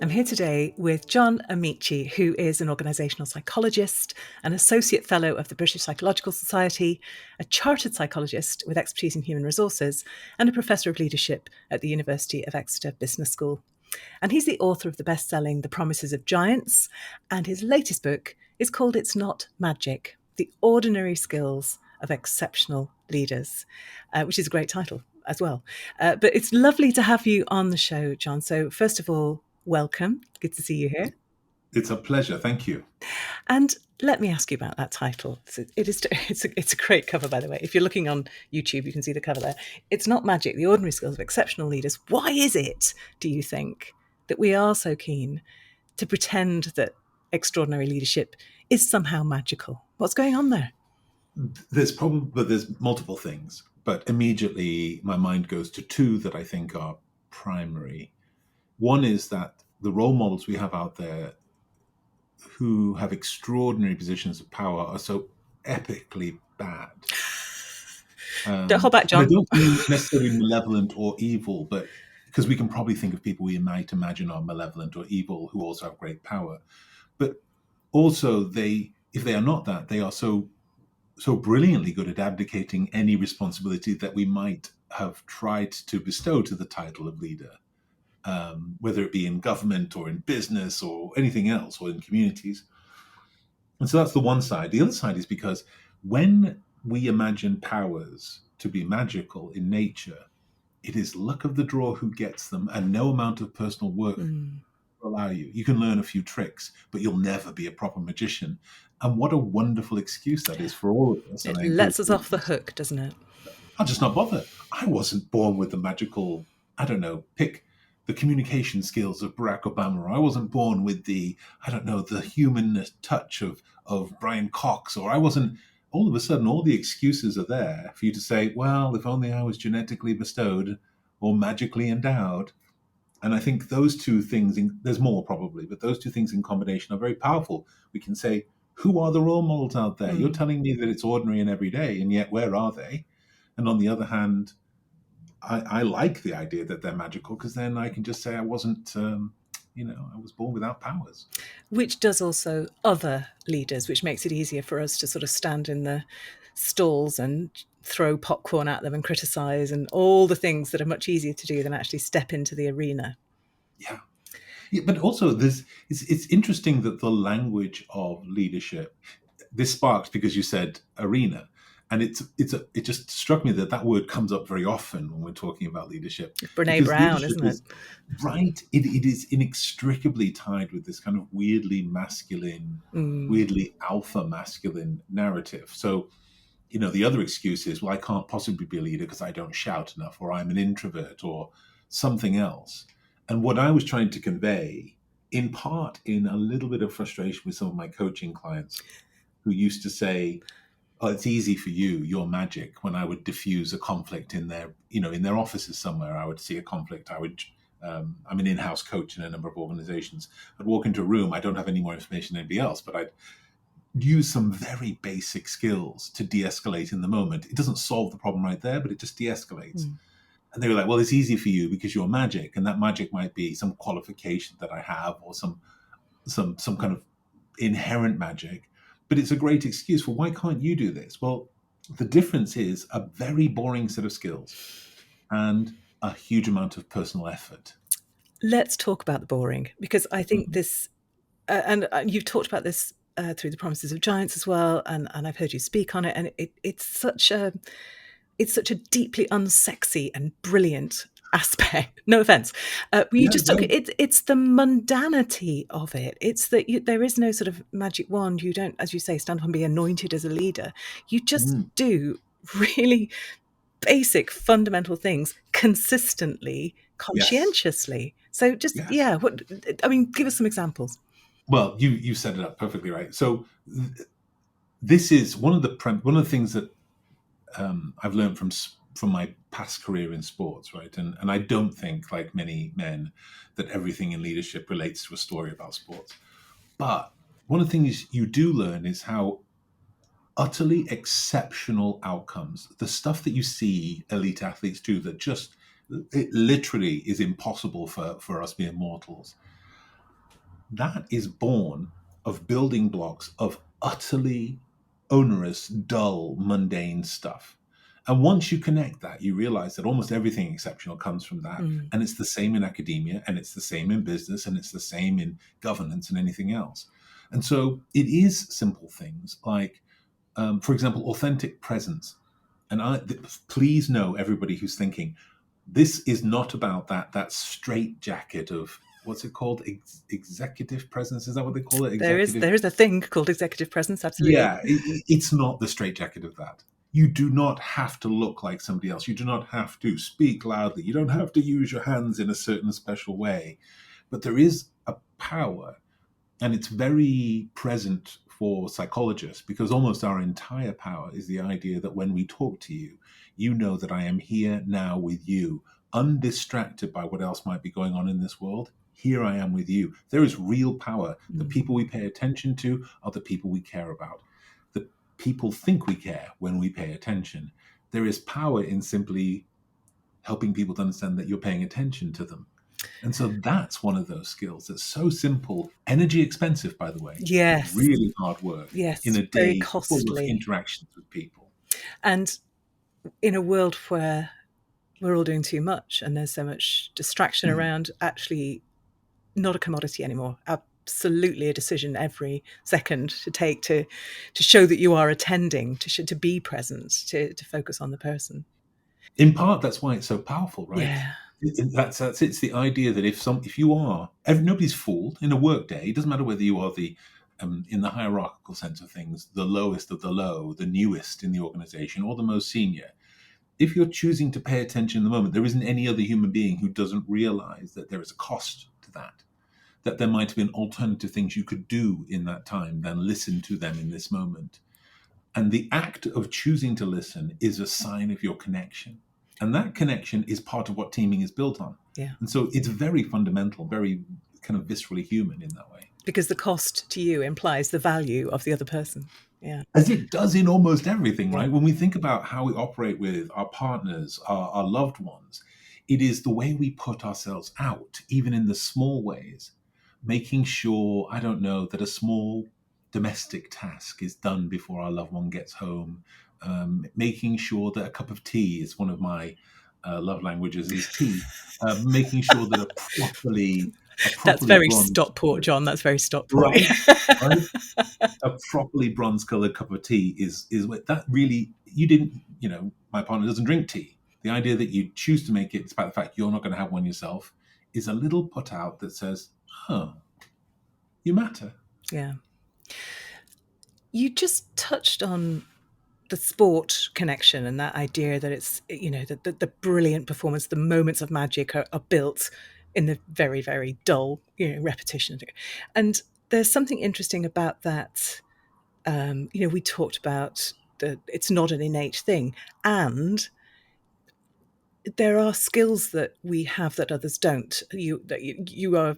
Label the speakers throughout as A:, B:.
A: I'm here today with John Amaechi, who is an organisational psychologist, an associate fellow of the British Psychological Society, a chartered psychologist with expertise in human resources, and a professor of leadership at the University of Exeter Business School. And he's the author of the best-selling The Promises of Giants, and his latest book is called It's Not Magic: The Ordinary Skills of Exceptional Leaders, which is a great title as well. But it's lovely to have you on the show, John. So first of all, welcome. Good to see you here.
B: It's a pleasure. Thank you.
A: And let me ask you about that title. It's a great cover, by the way. If you're looking on YouTube, you can see the cover there. It's Not Magic: The Ordinary Skills of Exceptional Leaders. Why is it, do you think, that we are so keen to pretend that extraordinary leadership is somehow magical? What's going on there?
B: There's multiple things, but immediately my mind goes to two that I think are primary. One is that the role models we have out there who have extraordinary positions of power are so epically bad.
A: Don't hold back, John.
B: I don't mean necessarily malevolent or evil, but because we can probably think of people we might imagine are malevolent or evil who also have great power. But also if they are not that, they are so brilliantly good at abdicating any responsibility that we might have tried to bestow to the title of leader, whether it be in government or in business or anything else, or in communities. And so that's the one side. The other side is because when we imagine powers to be magical in nature, it is luck of the draw who gets them, and no amount of personal work will allow you. You can learn a few tricks, but you'll never be a proper magician. And what a wonderful excuse that is for all of us.
A: It lets us off the hook, doesn't it?
B: I'll just not bother. I wasn't born with the magical, pick the communication skills of Barack Obama. Or I wasn't born with the human touch of Brian Cox. Or I wasn't, all of a sudden, all the excuses are there for you to say, well, if only I was genetically bestowed or magically endowed. And I think those two things, there's more probably, but those two things in combination are very powerful. We can say, who are the role models out there? You're telling me that it's ordinary and everyday, and yet where are they? And on the other hand, I like the idea that they're magical, because then I can just say I wasn't, I was born without powers.
A: Which does also other leaders, which makes it easier for us to sort of stand in the stalls and throw popcorn at them and criticize and all the things that are much easier to do than actually step into the arena.
B: Yeah, but also it's interesting that the language of leadership, this sparks because you said arena, and it just struck me that word comes up very often when we're talking about leadership.
A: Brene Brown, isn't it?
B: Right. It is inextricably tied with this kind of weirdly masculine, weirdly alpha masculine narrative. So, the other excuse is, well, I can't possibly be a leader because I don't shout enough, or I'm an introvert, or something else. And what I was trying to convey, in part in a little bit of frustration with some of my coaching clients who used to say, oh, it's easy for you, you're magic. When I would diffuse a conflict in their offices somewhere, I would see a conflict. I'm an in-house coach in a number of organizations. I'd walk into a room, I don't have any more information than anybody else, but I'd use some very basic skills to de-escalate in the moment. It doesn't solve the problem right there, but it just de-escalates. And they were like, well, it's easy for you because you're magic. And that magic might be some qualification that I have, or some kind of inherent magic. But it's a great excuse for why can't you do this? Well, the difference is a very boring set of skills and a huge amount of personal effort.
A: Let's talk about the boring, because I think this, and you've talked about this through The Promises of Giants as well, and I've heard you speak on it, and it's such a deeply unsexy and brilliant aspect. No offense. It's the mundanity of it. It's that there is no sort of magic wand. You don't, as you say, stand up and be anointed as a leader. You just do really basic, fundamental things consistently, conscientiously. Yes. So just, give us some examples.
B: Well, you set it up perfectly right. So this is one of the things that I've learned from my past career in sports, right? And I don't think, like many men, that everything in leadership relates to a story about sports. But one of the things you do learn is how utterly exceptional outcomes, the stuff that you see elite athletes do that just, it literally is impossible for us mere mortals. that is born of building blocks of utterly onerous, dull, mundane stuff. And once you connect that, you realize that almost everything exceptional comes from that.
A: Mm.
B: And it's the same in academia, and it's the same in business, and it's the same in governance and anything else. And so it is simple things like, for example, authentic presence. And please know, everybody who's thinking, this is not about that straight jacket of what's it called? Executive presence? Is that what they call it?
A: There is
B: Executive.
A: there is a thing called executive presence, absolutely.
B: Yeah, it's not the straight jacket of that. You do not have to look like somebody else. You do not have to speak loudly. You don't have to use your hands in a certain special way. But there is a power, and it's very present for psychologists, because almost our entire power is the idea that when we talk to you, you know that I am here now with you, undistracted by what else might be going on in this world. Here I am with you. There is real power. The
A: Mm.
B: people we pay attention to are the people we care about. The people think we care when we pay attention. There is power in simply helping people to understand that you're paying attention to them. And so that's one of those skills that's so simple, energy expensive, by the way,
A: Yes,
B: really hard work in
A: yes,
B: a
A: very
B: day full of
A: costly.
B: interactions with people.
A: And in a world where we're all doing too much and there's so much distraction
B: Mm.
A: around, actually not a commodity anymore. Absolutely a decision every second to take to show that you are attending, to be present, to focus on the person.
B: In part, that's why it's so powerful, right?
A: Yeah.
B: That's it's the idea that if you are, nobody's fooled in a work day. It doesn't matter whether you are the in the hierarchical sense of things, the lowest of the low, the newest in the organization, or the most senior. If you're choosing to pay attention in the moment, there isn't any other human being who doesn't realize that there is a cost to that, that there might have been alternative things you could do in that time than listen to them in this moment. And the act of choosing to listen is a sign of your connection. And that connection is part of what teaming is built on.
A: Yeah.
B: And so it's very fundamental, very kind of viscerally human in that way.
A: Because the cost to you implies the value of the other person. Yeah.
B: As it does in almost everything,
A: Yeah.
B: right? When we think about how we operate with our partners, our loved ones, it is the way we put ourselves out, even in the small ways, making sure, I don't know, that a small domestic task is done before our loved one gets home, making sure that a cup of tea is one of my love languages is tea, making sure that a
A: That's
B: properly
A: very
B: bronzed,
A: Stockport, John. That's very Stockport.
B: right, right, a properly bronze colored cup of tea is what that really, you didn't, my partner doesn't drink tea. The idea that you choose to make it, despite the fact you're not going to have one yourself, is a little put out that says, huh, you matter.
A: Yeah. You just touched on the sport connection and that idea that it's, the brilliant performance, the moments of magic are built in the very, very dull, repetition. And there's something interesting about that. We talked about it's not an innate thing. And there are skills that we have that others don't. You are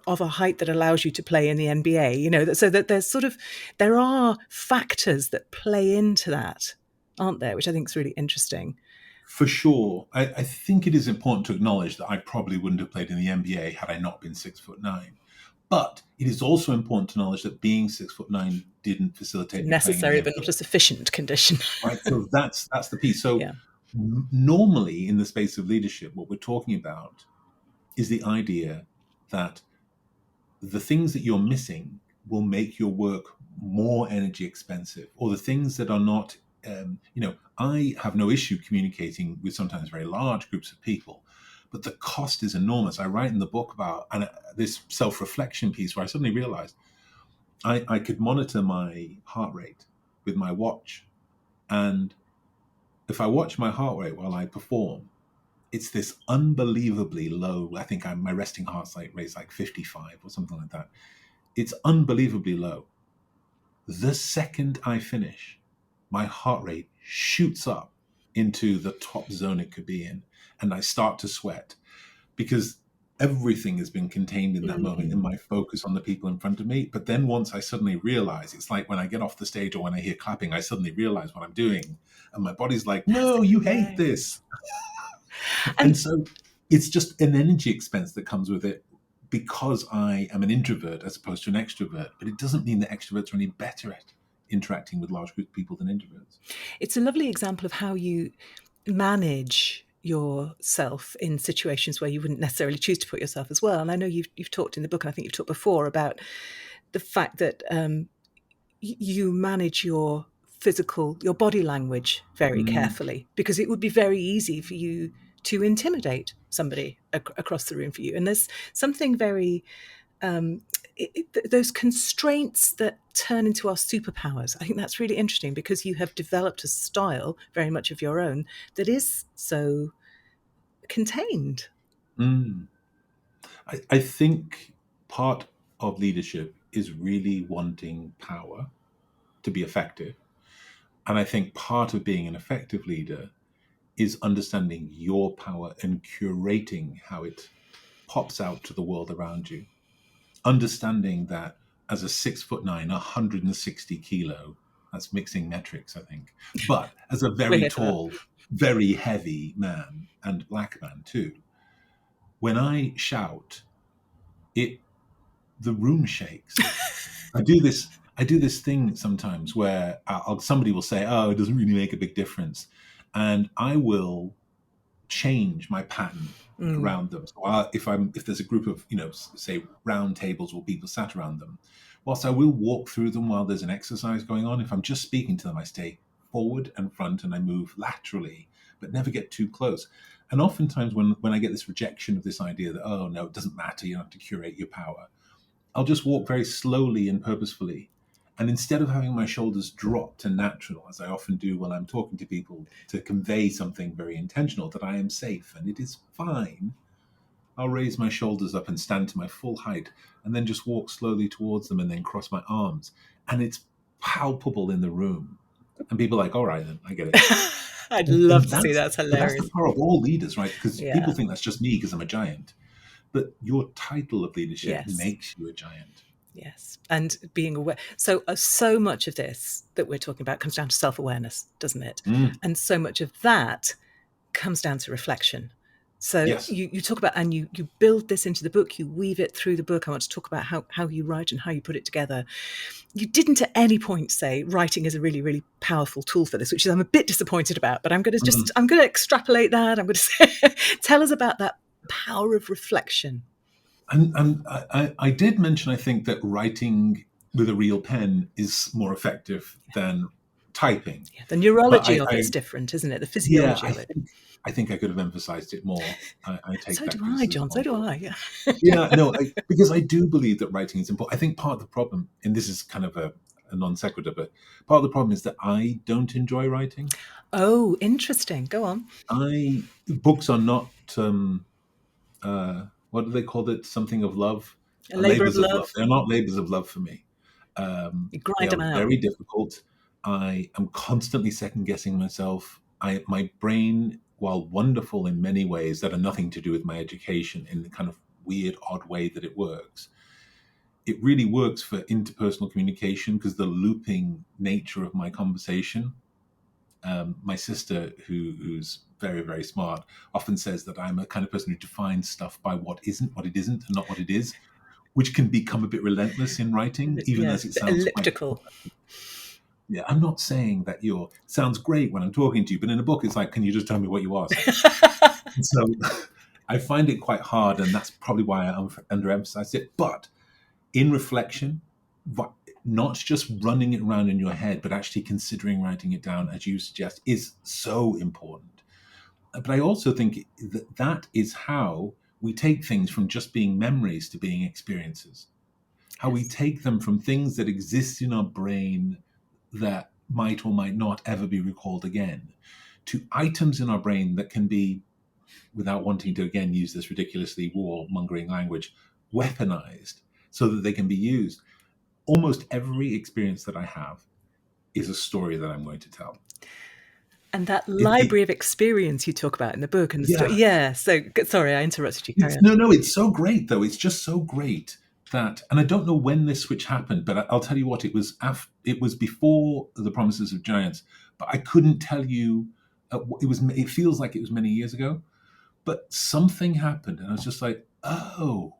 A: of a height that allows you to play in the NBA. So that there are factors that play into that, aren't there? Which I think is really interesting.
B: For sure. I think it is important to acknowledge that I probably wouldn't have played in the NBA had I not been 6'9". But it is also important to acknowledge that being 6'9" didn't
A: It's a
B: facilitate me playing in the
A: necessary but not a
B: NBA.
A: sufficient condition.
B: Right. So that's the piece. So
A: Yeah.
B: normally in the space of leadership, what we're talking about is the idea that the things that you're missing will make your work more energy expensive, or the things that are not, I have no issue communicating with sometimes very large groups of people, but the cost is enormous. I write in the book about this self-reflection piece where I suddenly realized I could monitor my heart rate with my watch. And if I watch my heart rate while I perform, it's this unbelievably low. I think my resting heart rate is like 55 or something like that. It's unbelievably low. The second I finish, my heart rate shoots up into the top zone it could be in, and I start to sweat because everything has been contained in that moment in my focus on the people in front of me. But then once I suddenly realize, it's like when I get off the stage or when I hear clapping, I suddenly realize what I'm doing. And my body's like, no, you hate
A: Yes.
B: this. And
A: And
B: so it's just an energy expense that comes with it, because I am an introvert as opposed to an extrovert, but it doesn't mean that extroverts are any better at interacting with large groups of people than introverts.
A: It's a lovely example of how you manage yourself in situations where you wouldn't necessarily choose to put yourself as well. And I know you've talked in the book, and I think you've talked before about the fact that you manage your your body language very
B: Mm,
A: carefully, because it would be very easy for you to intimidate somebody across the room for you. And there's something very those constraints that turn into our superpowers. I think that's really interesting, because you have developed a style very much of your own that is so contained.
B: mm. I think part of leadership is really wanting power to be effective. And I think part of being an effective leader is understanding your power and curating how it pops out to the world around you. Understanding that as a 6'9", 160 kilo, that's mixing metrics, I think, but as a
A: We're
B: very
A: here for that.
B: tall, very heavy man and black man too, when I shout, it the room shakes. I do this. I do this thing sometimes where somebody will say, "Oh, it doesn't really make a big difference," and I will change my pattern
A: Mm,
B: around them. So if there's a group of say round tables or people sat around them, whilst I will walk through them while there's an exercise going on, if I'm just speaking to them, I stay forward and front and I move laterally, but never get too close. And oftentimes when I get this rejection of this idea that, oh no, it doesn't matter, you don't have to curate your power, I'll just walk very slowly and purposefully. And instead of having my shoulders dropped and natural, as I often do when I'm talking to people to convey something very intentional, that I am safe and it is fine, I'll raise my shoulders up and stand to my full height and then just walk slowly towards them and then cross my arms. And it's palpable in the room. And people are like, all right, then I get it.
A: I'd
B: And,
A: love
B: and
A: to see
B: that's,
A: that. It's
B: but that's the
A: hilarious.
B: power of all leaders, right? Because people
A: Yeah.
B: think that's just me because I'm a giant. But your title of leadership
A: Yes.
B: makes you a giant.
A: Yes. And being aware. So much of this that we're talking about comes down to self-awareness, doesn't it?
B: Mm,
A: And so much of that comes down to reflection. So
B: yes.
A: you talk about, and you build this into the book, you weave it through the book. I want to talk about how you write and how you put it together. You didn't at any point say writing is a really, really powerful tool for this, which is I'm a bit disappointed about, but
B: Mhm.
A: I'm going to extrapolate that. I'm going to say, tell us about that power of reflection.
B: And I did mention, I think, that writing with a real pen is more effective than typing.
A: Yeah, the
B: But
A: neurology of it's different, isn't it? The
B: yeah,
A: physiology of it.
B: I think I could have emphasized it more. I take
A: So
B: that
A: do I,
B: criticism
A: John. So
B: on
A: do
B: board.
A: I. Yeah.
B: Yeah, no, because I do believe that writing is important. I think part of the problem, and this is kind of a non sequitur, but part of the problem is that I don't enjoy writing.
A: Oh, interesting. Go on.
B: I Books are not what do they call it? Something of love,
A: A labour of
B: labors of love.
A: love.
B: They're not labors of love for me.
A: You
B: They
A: grind
B: are
A: them out.
B: very difficult. I am constantly second guessing myself. My brain, while wonderful in many ways that are nothing to do with my education, in the kind of weird, odd way that it works, it really works for interpersonal communication because the looping nature of my conversation. My sister, who's very, very smart, often says that I'm a kind of person who defines stuff by what isn't what it isn't and not what it is, which can become a bit relentless in writing, even
A: Yeah,
B: as it
A: the
B: sounds quite.
A: elliptical.
B: Yeah, I'm not saying that you're sounds great when I'm talking to you, but in a book, it's like, can you just tell me what you are saying? And so I find it quite hard, and that's probably why I underemphasize it. But in reflection, not just running it around in your head, but actually considering writing it down, as you suggest, is so important. But I also think that that is how we take things from just being memories to being experiences. How we
A: Yes.
B: take them from things that exist in our brain that might or might not ever be recalled again to items in our brain that can be, without wanting to again use this ridiculously warmongering language, weaponized so that they can be used. Almost every experience that I have is a story that I'm going to tell.
A: And that
B: It
A: library of experience you talk about in the book and the story.
B: Yeah,
A: Yeah. So sorry, I interrupted you. Carry
B: it's
A: on.
B: no, it's so great though. It's just so great that, and I don't know when this switch happened, but I'll tell you what, it was before the Promises of Giants, but I couldn't tell you. It feels like it was many years ago, but something happened, and I was just like, oh.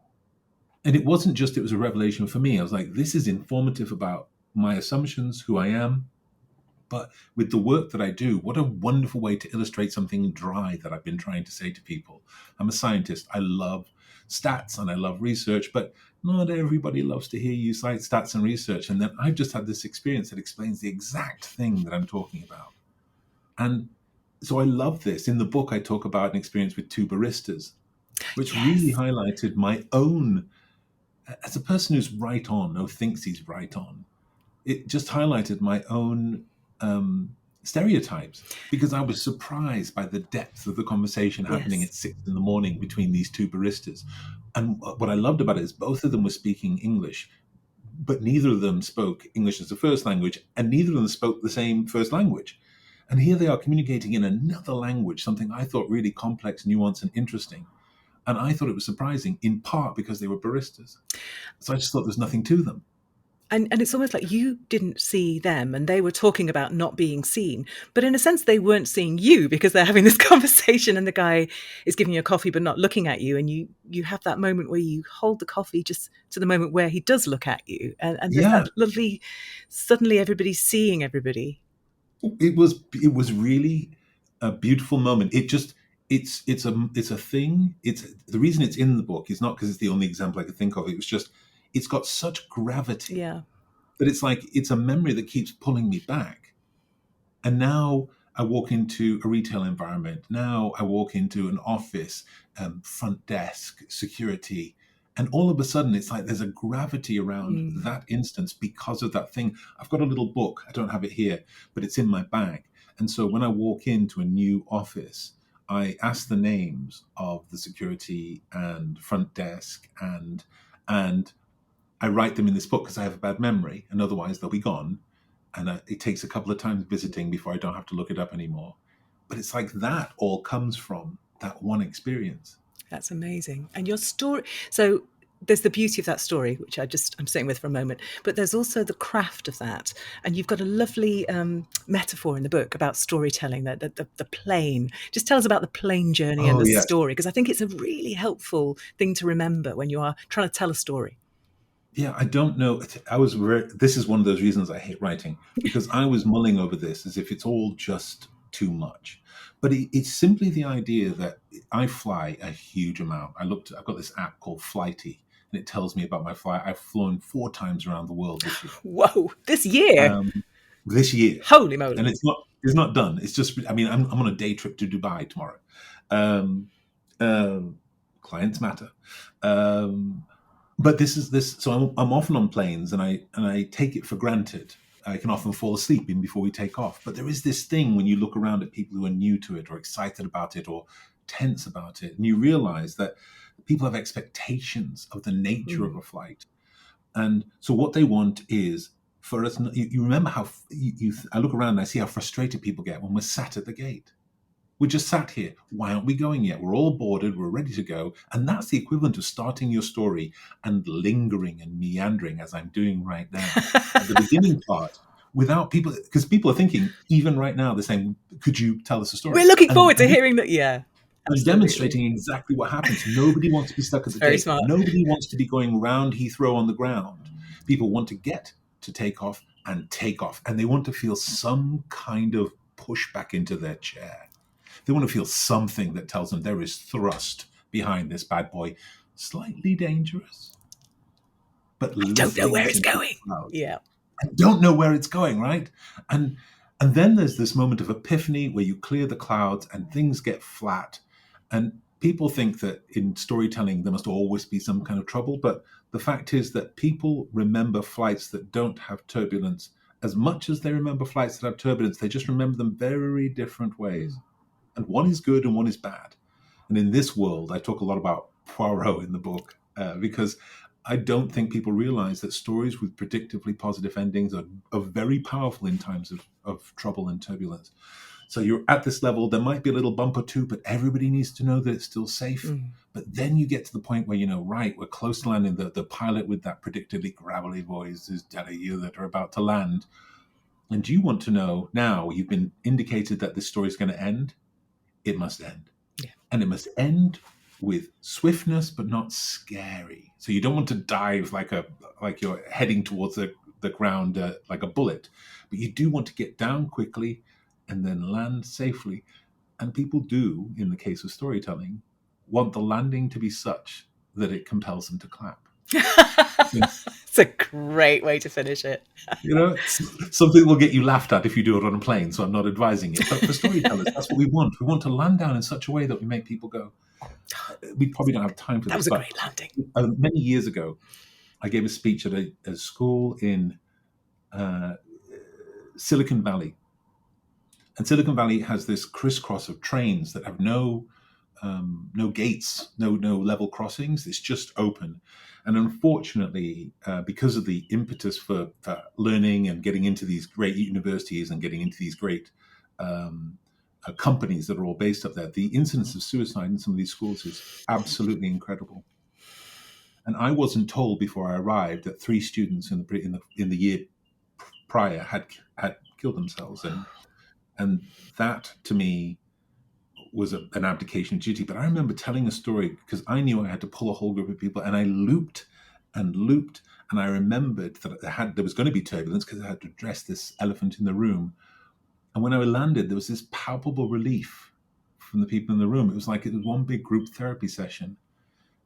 B: And it wasn't just, it was a revelation for me. I was like, this is informative about my assumptions, who I am. But with the work that I do, what a wonderful way to illustrate something dry that I've been trying to say to people. I'm a scientist. I love stats and I love research, but not everybody loves to hear you cite stats and research. And then I've just had this experience that explains the exact thing that I'm talking about. And so I love this. In the book, I talk about an experience with two baristas, which really
A: Yes.
B: highlighted my own, as a person who's right on, or thinks he's right on, it just highlighted my own stereotypes, because I was surprised by the depth of the conversation happening
A: Yes.
B: at 6 in the morning between these two baristas. And what I loved about it is both of them were speaking English, but neither of them spoke English as a first language, and neither of them spoke the same first language. And here they are communicating in another language, something I thought really complex, nuanced, and interesting. And I thought it was surprising, in part because they were baristas. So I just thought there's nothing to them.
A: And it's almost like you didn't see them and they were talking about not being seen. But in a sense, they weren't seeing you because they're having this conversation and the guy is giving you a coffee but not looking at you. And you have that moment where you hold the coffee just to the moment where he does look at you. And there's
B: Yeah,
A: that lovely, suddenly everybody's seeing everybody.
B: it was really a beautiful moment. It's a thing. It's the reason it's in the book is not because it's the only example I could think of. It was just, it's got such gravity
A: Yeah.
B: that it's like it's a memory that keeps pulling me back. And now I walk into a retail environment. Now I walk into an office, front desk, security. And all of a sudden, it's like there's a gravity around
A: Mm.
B: that instance because of that thing. I've got a little book. I don't have it here, but it's in my bag. And so when I walk into a new office, I ask the names of the security and front desk, and I write them in this book because I have a bad memory, and otherwise they'll be gone. And it takes a couple of times visiting before I don't have to look it up anymore. But it's like that all comes from that one experience.
A: That's amazing. And your story, so there's the beauty of that story, which I'm sitting with for a moment, but there's also the craft of that. And you've got a lovely metaphor in the book about storytelling, the plane. Just tell us about the plane journey and
B: Oh,
A: the
B: yes.
A: story, because I think it's a really helpful thing to remember when you are trying to tell a story.
B: Yeah, I don't know. This is one of those reasons I hate writing, because I was mulling over this as if it's all just too much. But it's simply the idea that I fly a huge amount. I've got this app called Flighty, and it tells me about my flight. I've flown 4 times around the world this year.
A: Whoa, this year.
B: Um, this year,
A: Holy
B: and
A: moly.
B: it's not done. It's just, I mean, I'm on a day trip to Dubai tomorrow. Um, um, Clients matter. Um, but this. So I'm often on planes, and I take it for granted. I can often fall asleep even before we take off. But there is this thing when you look around at people who are new to it, or excited about it, or tense about it, and you realize that people have expectations of the nature of
A: Mm.
B: a flight. And so what they want is for us. You remember how I look around and I see how frustrated people get when we're sat at the gate. We're just sat here. Why aren't we going yet? We're all boarded. We're ready to go. And that's the equivalent of starting your story and lingering and meandering, as I'm doing right now at the beginning part, without people, because people are thinking, even right now, they're saying, could you tell us a
A: We're
B: story?
A: looking
B: And
A: forward to hearing that. Yeah,
B: I'm
A: absolutely.
B: demonstrating exactly what happens. Nobody wants to be stuck at
A: It's
B: the
A: very
B: gate.
A: smart.
B: Nobody wants to be going round Heathrow on the ground. People want to get to take off and take off, and they want to feel some kind of push back into their chair. They want to feel something that tells them there is thrust behind this bad boy, slightly dangerous, but
A: I don't know
B: lifting
A: where
B: us
A: it's
B: into the
A: going.
B: clouds.
A: Yeah.
B: I don't know where it's going, right? And and then there's this moment of epiphany where you clear the clouds and things get flat. And people think that in storytelling there must always be some kind of trouble, but the fact is that people remember flights that don't have turbulence as much as they remember flights that have turbulence. They just remember them very different ways. And one is good and one is bad. And in this world, I talk a lot about Poirot in the book, because I don't think people realize that stories with predictably positive endings are very powerful in times of trouble and turbulence. So you're at this level, there might be a little bump or two, but everybody needs to know that it's still safe.
A: Mm.
B: But then you get to the point where, right, we're close to landing. The pilot with that predictably gravelly voice is telling you that we're about to land. And you want to know now, you've been indicated that this story is going to end. It must end.
A: Yeah.
B: And it must end with swiftness but not scary. So you don't want to dive like you're heading towards the ground like a bullet, but you do want to get down quickly and then land safely. And people do, in the case of storytelling, want the landing to be such that it compels them to clap.
A: It's a great way to finish it.
B: You know, something will get you laughed at if you do it on a plane, so I'm not advising it. But for storytellers, that's what we want. We want to land down in such a way that we make people go, we probably don't have time for
A: That
B: this,
A: was a
B: but
A: great landing.
B: many years ago, I gave a speech at a school in uh, Silicon Valley. And Silicon Valley has this crisscross of trains that have no gates, no level crossings. It's just open. And unfortunately, because of the impetus for learning and getting into these great universities and getting into these great um, companies that are all based up there, the incidence of suicide in some of these schools is absolutely incredible. And I wasn't told before I arrived that 3 students in the year prior had killed themselves, and that to me was an abdication of duty. But I remember telling a story because I knew I had to pull a whole group of people, and I looped and looped, and I remembered that there was going to be turbulence because I had to address this elephant in the room. And when I landed, there was this palpable relief from the people in the room. It was like it was one big group therapy session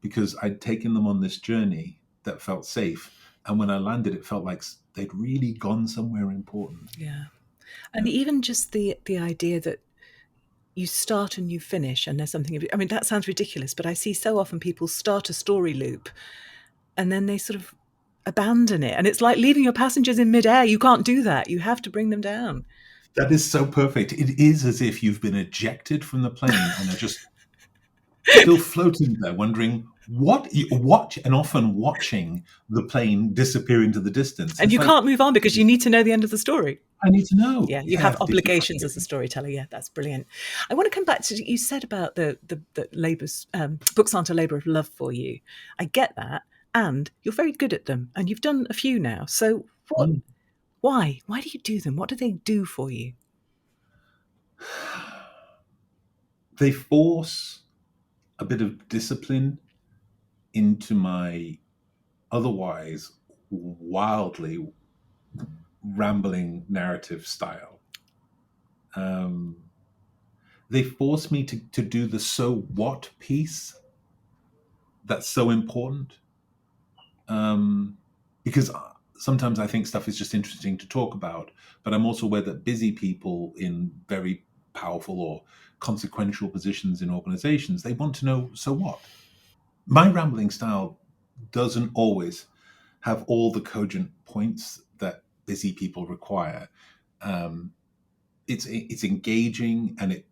B: because I'd taken them on this journey that felt safe. And when I landed, it felt like they'd really gone somewhere important.
A: Yeah.
B: You
A: And
B: know?
A: even just the idea that you start and you finish and there's something, I mean, that sounds ridiculous, but I see so often people start a story loop and then they sort of abandon it. And it's like leaving your passengers in midair. You can't do that. You have to bring them down.
B: That is so perfect. It is as if you've been ejected from the plane and are just still floating there, wondering what you watch, and often watching the plane disappear into the distance.
A: And
B: It's
A: you
B: like,
A: can't move on because you need to know the end of the story.
B: I need to know.
A: Yeah, you
B: Yeah,
A: have
B: did you
A: obligations
B: forget
A: as a
B: me?
A: storyteller. Yeah, that's brilliant. I want to come back to you said about the labour's books aren't a labour of love for you. I get that, and you're very good at them, and you've done a few now. So what?
B: Mm.
A: Why? Why do you do them? What do they do for you?
B: They force a bit of discipline into my otherwise wildly rambling narrative style. Um, they force me to do the so what piece that's so important. Um, because sometimes I think stuff is just interesting to talk about, but I'm also aware that busy people in very powerful or consequential positions in organizations, they want to know, so what? My rambling style doesn't always have all the cogent points that busy people require. Um, it's engaging, and it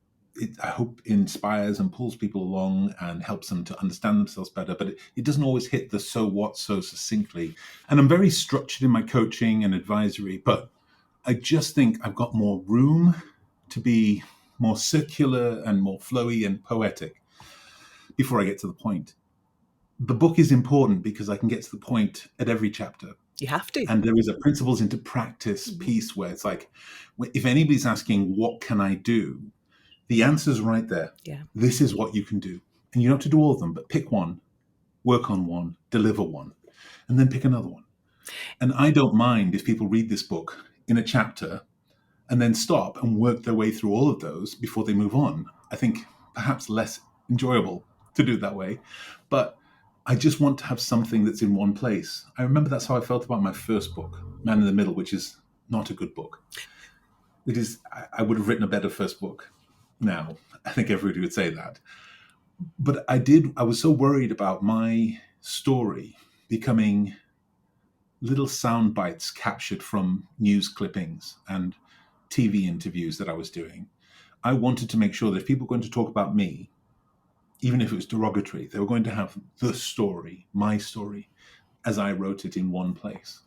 B: I hope inspires and pulls people along and helps them to understand themselves better. But it doesn't always hit the so what so succinctly. And I'm very structured in my coaching and advisory, but I just think I've got more room to be more circular and more flowy and poetic before I get to the point. The book is important because I can get to the point at every chapter.
A: You have to.
B: And there is a principles into practice piece where it's like, if anybody's asking, what can I do? The answer's right there.
A: Yeah.
B: This is what you can do. And you don't have to do all of them, but pick one, work on one, deliver one, and then pick another one. And I don't mind if people read this book in a chapter and then stop and work their way through all of those before they move on. I think perhaps less enjoyable to do it that way. But I just want to have something that's in one place. I remember that's how I felt about my first book, Man in the Middle, which is not a good book. It is. I would have written a better first book now. I think everybody would say that. But I was so worried about my story becoming little sound bites captured from news clippings and TV interviews that I was doing. I wanted to make sure that if people were going to talk about me, even if it was derogatory, they were going to have the story, my story, as I wrote it in one place.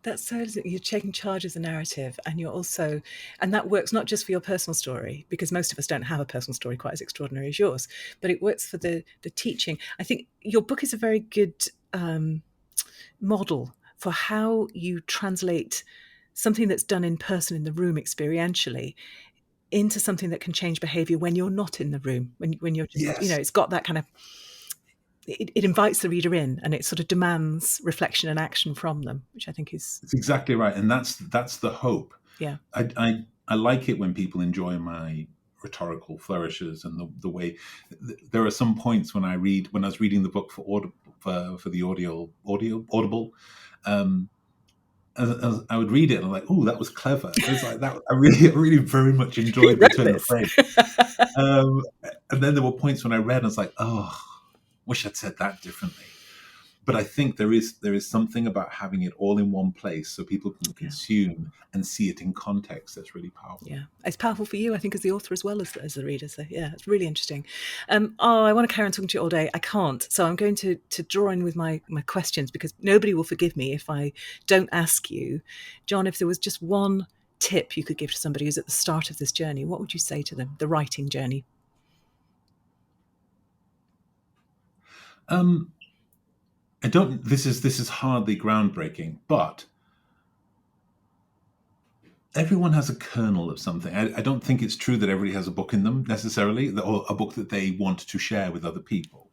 A: That's so, you're taking charge of the narrative, and you're also, and that works not just for your personal story, because most of us don't have a personal story quite as extraordinary as yours, but it works for the teaching. I think your book is a very good model for how you translate something that's done in person in the room experientially into something that can change behavior when you're not in the room, when you're just,
B: Yes,
A: it's got that kind of, it invites the reader in, and it sort of demands reflection and action from them, which I think is,
B: it's exactly right, and that's the hope.
A: yeah,
B: I like it when people enjoy my rhetorical flourishes and the way there are some points when when I was reading the book for the audible. Um, as I would read it and I'm like, oh, that was clever. It's like that. I really very much
A: who
B: enjoyed the
A: wrote
B: turn of
A: this?
B: phrase. Um, and then there were points when I read and I was like, oh, wish I'd said that differently. But I think there is something about having it all in one place so people can
A: Yeah.
B: consume and see it in context that's really powerful.
A: Yeah, it's powerful for you, I think, as the author as well as the reader. So yeah, it's really interesting. I want to carry on talking to you all day. I can't, so I'm going to draw in with my questions, because nobody will forgive me if I don't ask you, John, if there was just one tip you could give to somebody who's at the start of this journey, what would you say to them? The writing journey.
B: I don't. This is hardly groundbreaking, but everyone has a kernel of something. I don't think it's true that everybody has a book in them necessarily, or a book that they want to share with other people.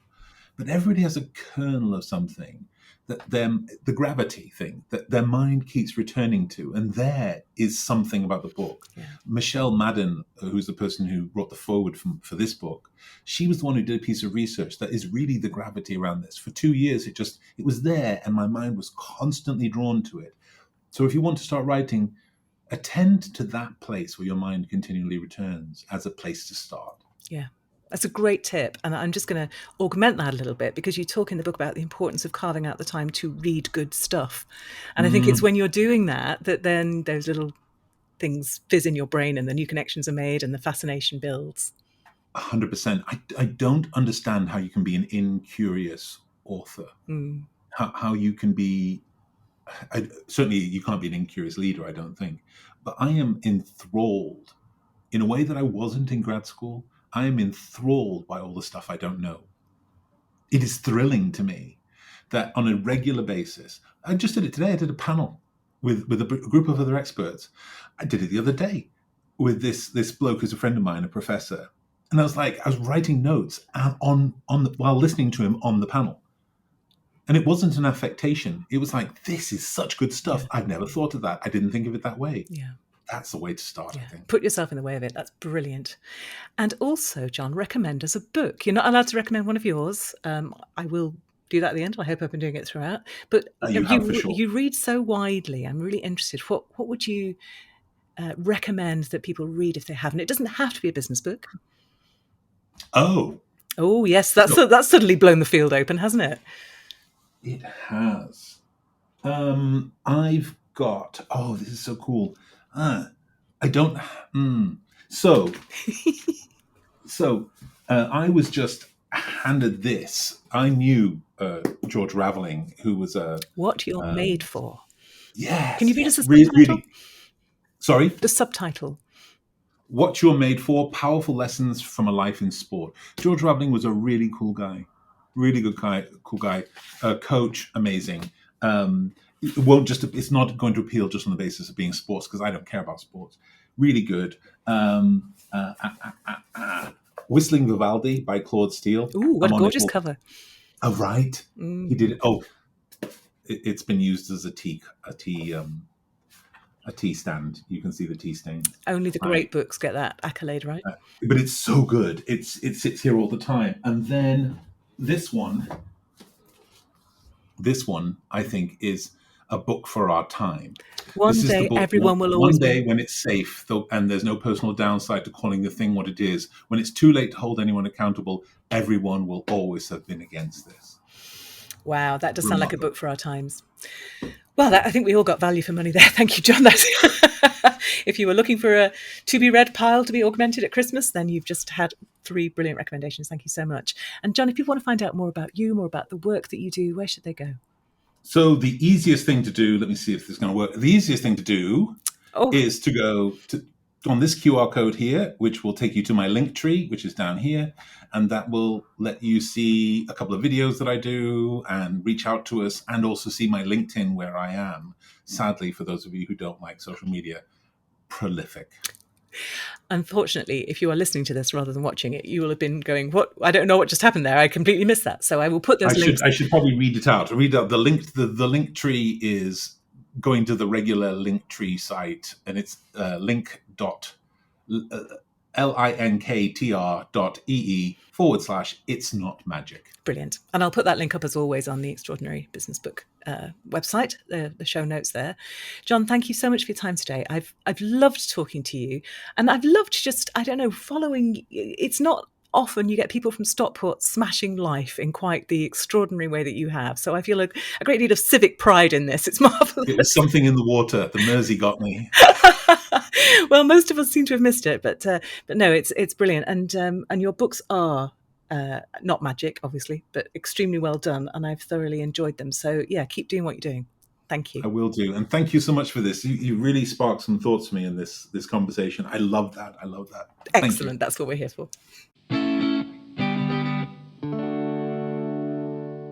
B: But everybody has a kernel of something that the gravity thing that their mind keeps returning to, and there is something about the book.
A: Yeah.
B: Michelle Madden, who's the person who wrote the foreword for this book, she was the one who did a piece of research that is really the gravity around this. For 2 years, it was there, and my mind was constantly drawn to it. So if you want to start writing, attend to that place where your mind continually returns as a place to start.
A: Yeah. That's a great tip. And I'm just going to augment that a little bit, because you talk in the book about the importance of carving out the time to read good stuff. And I think it's when you're doing that then those little things fizz in your brain and the new connections are made and the fascination builds.
B: 100%. I don't understand how you can be an incurious author. How you can be, certainly you can't be an incurious leader, I don't think. But I am enthralled in a way that I wasn't in grad school. I am enthralled by all the stuff I don't know. It is thrilling to me that on a regular basis, I just did it today. I did a panel with a group of other experts. I did it the other day with this bloke who's a friend of mine, a professor. And I was writing notes while listening to him on the panel. And it wasn't an affectation. It was like, this is such good stuff.
A: Yeah.
B: I've never thought of that. I didn't think of it that way.
A: Yeah.
B: That's the way to start,
A: Yeah.
B: I think.
A: Put yourself in the way of it. That's brilliant. And also, John, recommend us a book. You're not allowed to recommend one of yours. I will do that at the end. I hope I've been doing it throughout. But
B: You have for sure.
A: you read so widely. I'm really interested. What would you recommend that people read if they haven't? It doesn't have to be a business book.
B: Oh,
A: yes, that's suddenly blown the field open, hasn't it?
B: it has. I've got. Oh, this is so cool. I don't. So I was just handed this. I knew George Raveling, who was a
A: What You're Made For.
B: yes.
A: Can you read us the
B: Really,
A: subtitle?
B: really. Sorry.
A: The subtitle.
B: What You're Made For: Powerful Lessons from a Life in Sport. George Raveling was a really cool guy, really good guy, cool guy, coach, amazing. It won't just. It's not going to appeal just on the basis of being sports, because I don't care about sports. Really good. Whistling Vivaldi by Claude Steele.
A: Ooh, what a gorgeous cover.
B: Oh, right. He did it. Oh, it's been used as a tea stand. You can see the tea stain.
A: Only the great books get that accolade, right?
B: But it's so good. It sits here all the time. And then this one, I think, is a book for our time.
A: One day, everyone will always.
B: One day, when it's safe, and there's no personal downside to calling the thing what it is, when it's too late to hold anyone accountable, everyone will always have been against this.
A: Wow, that does sound like a book for our times. Well, I think we all got value for money there. Thank you, John. If you were looking for a to-be-read pile to be augmented at Christmas, then you've just had 3 brilliant recommendations. Thank you so much. And John, if people want to find out more about you, more about the work that you do, where should they go?
B: So the easiest thing to do, let me see if this is going to work. The easiest thing to do is to go on this QR code here, which will take you to my link tree, which is down here. And that will let you see a couple of videos that I do and reach out to us, and also see my LinkedIn, where I am, sadly, for those of you who don't like social media, prolific.
A: Unfortunately, if you are listening to this rather than watching it, you will have been going, "What? I don't know what just happened there. I completely missed that." So I will put those links.
B: I should probably read it out. Read out the link. The link tree is going to the regular link tree site, and it's link dot linktr.ee/ it's not magic.
A: Brilliant. And I'll put that link up as always on the Extraordinary Business Book website, the show notes there. John, thank you so much for your time today. I've loved talking to you, and I've loved just, I don't know, following. It's not often you get people from Stockport smashing life in quite the extraordinary way that you have. So I feel a great deal of civic pride in this. It's marvelous.
B: It was something in the water. The Mersey got me.
A: Well, most of us seem to have missed it, but no, it's brilliant, and your books are not magic, obviously, but extremely well done, and I've thoroughly enjoyed them. So yeah, keep doing what you're doing. Thank you.
B: I will do, and thank you so much for this. You really sparked some thoughts for me in this conversation. I love that. I love that. Thank you.
A: Excellent. That's what we're here for.